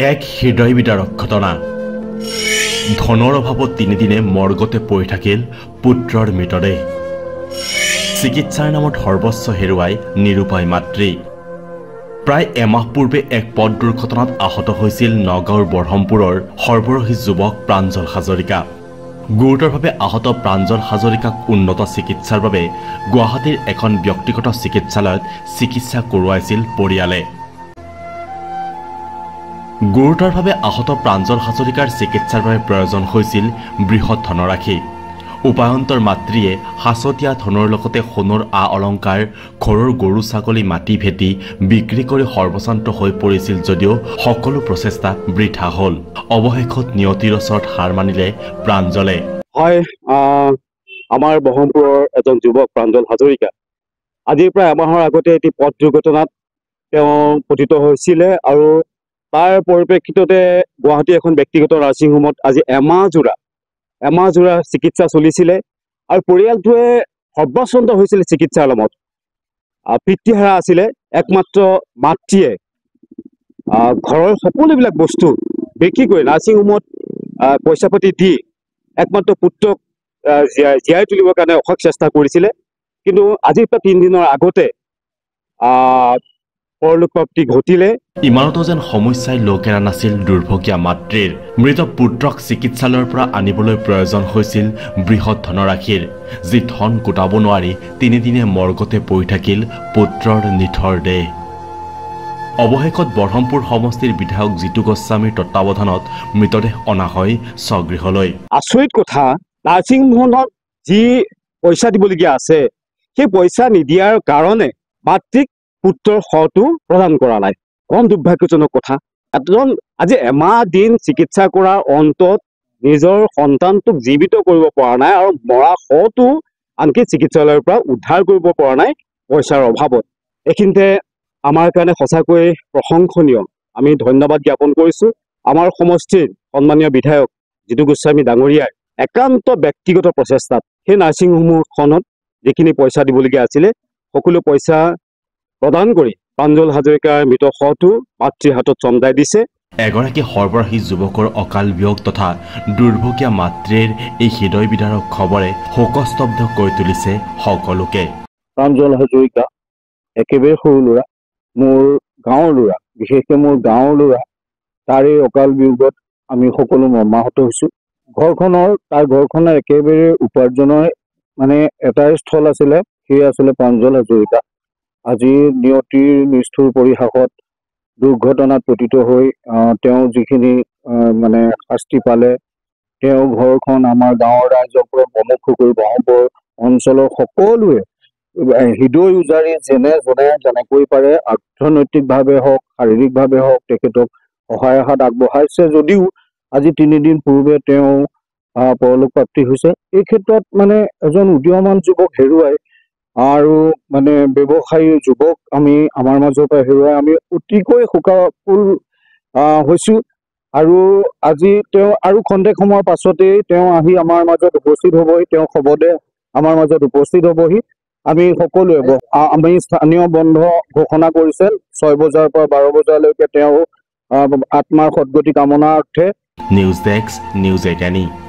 এক হৃদয় বিদাৰক ঘটনা। ধনৰ অভাৱত তিনিদিনে মৰ্গতে পৰি থাকিল পুত্ৰৰ মৃতদেহ। চিকিৎসাৰ নামত সৰ্বস্ব হেৰুৱাই নিৰুপায় মাতৃ। প্ৰায় এমাহ পূৰ্বে এক পথ দুৰ্ঘটনাত আহত হৈছিল নগাঁৱৰ বৰহমপুৰৰ সৰ্বৰহী যুৱক প্ৰাঞ্জল হাজৰিকা। গুৰুতৰভাৱে আহত প্ৰাঞ্জল হাজৰিকাক উন্নত চিকিৎসাৰ বাবে গুৱাহাটীৰ এখন ব্যক্তিগত চিকিৎসালয়ত চিকিৎসা কৰোৱাইছিল পৰিয়ালে। গুৰুতৰভাৱে আহত প্ৰাঞ্জল হাজৰিকাৰ চিকিৎসাৰ বাবে প্ৰয়োজন হৈছিল বৃহৎ ধনৰাশি। উপায়ন্তৰ মাতৃয়ে সাঁচতীয়া ধনৰ লগতে সোণৰ অলংকাৰ, ঘৰৰ গৰু ছাগলী মাটি ভেটি বিক্ৰী কৰি সৰ্বশান্ত হৈ পৰিছিল যদিও সকলো প্ৰচেষ্টা বৃথা হ'ল। অৱশেষত নিয়তিৰ ওচৰত হাৰ মানিলে প্ৰাঞ্জলে। হয়, আমাৰ বহৰমপুৰৰ এজন যুৱক প্ৰাঞ্জল হাজৰিকা আজিৰ প্ৰায় এমাহৰ আগতে এটি পথ দুৰ্ঘটনাত তেওঁ পতিত হৈছিলে আৰু তাৰ পৰিপ্ৰেক্ষিততে গুৱাহাটী এখন ব্যক্তিগত নাৰ্ছিং হোমত আজি এমাহ জোৰা চিকিৎসা চলিছিলে আৰু পৰিয়ালটোৱে সৰ্বস্বান্ত হৈছিলে চিকিৎসাৰ নামত। পিতৃহাৰা আছিলে। একমাত্ৰ মাতৃয়ে ঘৰৰ সকলোবিলাক বস্তু বিক্ৰী কৰি নাৰ্ছিং হোমত পইচা পাতি দি একমাত্ৰ পুত্ৰক জীয়াই তুলিবৰ কাৰণে অশেষ চেষ্টা কৰিছিলে। কিন্তু আজিৰ পৰা 3 দিনৰ আগতে পৰলোক প্ৰাপ্তি ঘটিলে। ইমানতো যেন সমস্যাই লোকেৰা নাছিল দুৰ্ভগীয়া মাতৃৰ। মৃত পুত্ৰক চিকিৎসালয়ৰ পৰা আনিবলৈ প্ৰয়োজন হৈছিল বৃহৎ ধনৰাশিৰ, যি ধন গোটাব নোৱাৰি তিনিদিনে মৰ্গতে পৰি থাকিল পুত্ৰৰ নিথৰ দেহ। অৱশেষত বৰহমপুৰ সমষ্টিৰ বিধায়ক জিতু গোস্বামীৰ তত্বাৱধানত মৃতদেহ অনা হয় স্বগৃহলৈ। আচৰিত কথা, নাৰ্ছিং হোমত যি পইচা দিবলগীয়া আছে সেই পইচা নিদিয়াৰ কাৰণে মাতৃক পুত্ৰৰ শটো প্ৰদান কৰা নাই। কম দুৰ্ভাগ্যজনক কথা। এজন আজি এমাহ দিন চিকিৎসা কৰাৰ অন্তত নিজৰ সন্তানটোক জীৱিত কৰিব পৰা নাই আৰু মৰা শটো আনকি চিকিৎসালয়ৰ পৰা উদ্ধাৰ কৰিব পৰা নাই পইচাৰ অভাৱত। এইখিনিতে আমাৰ কাৰণে সঁচাকৈ প্ৰশংসনীয়। আমি ধন্যবাদ জ্ঞাপন কৰিছোঁ আমাৰ সমষ্টিৰ সন্মানীয় বিধায়ক জিতু গোস্বামী ডাঙৰীয়াৰ একান্ত ব্যক্তিগত প্ৰচেষ্টাত সেই নাৰ্ছিং হোমখনত যিখিনি পইচা দিবলগীয়া আছিলে সকলো পইচা প্ৰদান কৰি প্ৰাঞ্জল হাজৰিকাৰ মৃত শটো মাতৃৰ হাতত চমদাই দিছে। এগৰাকী সৰ্বৰাহী যুৱকৰ অকাল বিয়োগ তথা দুৰ্ভগীয়া মাতৃৰ এই হৃদয় বিদাৰক খবৰে শোকস্তব্ধ কৰি তুলিছে সকলোকে। প্ৰাঞ্জল হাজৰিকা একেবাৰে সৰু ল'ৰা, মোৰ গাঁৱৰ ল'ৰা, বিশেষকৈ মোৰ গাঁৱৰ ল'ৰা। তাৰ এই অকাল বিয়োগত আমি সকলো মৰ্মাহত হৈছোঁ। তাৰ ঘৰখনৰ একেবাৰে উপাৰ্জনৰ এটাই স্থল আছিলে, সেয়া আছিলে প্ৰাঞ্জল হাজৰিকা। আজি নিয়তিৰ নিষ্ঠুৰ পৰিহাসত দুৰ্ঘটনাত পতিত হৈ তেওঁ যিখিনি শাস্তি পালে, তেওঁ ঘৰখন আমাৰ গাঁৱৰ ৰাইজক প্ৰমুখ কৰি বহৰমপুৰ অঞ্চলৰ সকলোৱে হৃদয় উজাৰি যেনেকৈ পাৰে অৰ্থনৈতিকভাৱে হওক শাৰীৰিকভাৱে হওক তেখেতক সহায়ৰ হাত আগবঢ়াইছে। যদিও আজি 3 দিন পূৰ্বে তেওঁ পৰলোক প্ৰাপ্তি হৈছে। এই ক্ষেত্ৰত এজন উদীয়মান যুৱক হেৰুৱাই আৰু ব্যৱসায়ী যুৱক আমি আমাৰ মাজৰ পৰা হেৰুৱাই আমি অতিকৈ শোকাকুল হৈছোঁ। আৰু আজি তেওঁ আৰু খন্তেক সময়ৰ পাছতেই তেওঁ আহি আমাৰ মাজত উপস্থিত হ'বহি, তেওঁ শৱদেহ আমাৰ মাজত উপস্থিত হ'বহি। আমি সকলোৱে স্থানীয় বন্ধ ঘোষণা কৰিছে 6 বজাৰ পৰা 12 বজালৈকে তেওঁ আত্মাৰ সদ্গতি কামনাৰ্থে। News desk, News 18।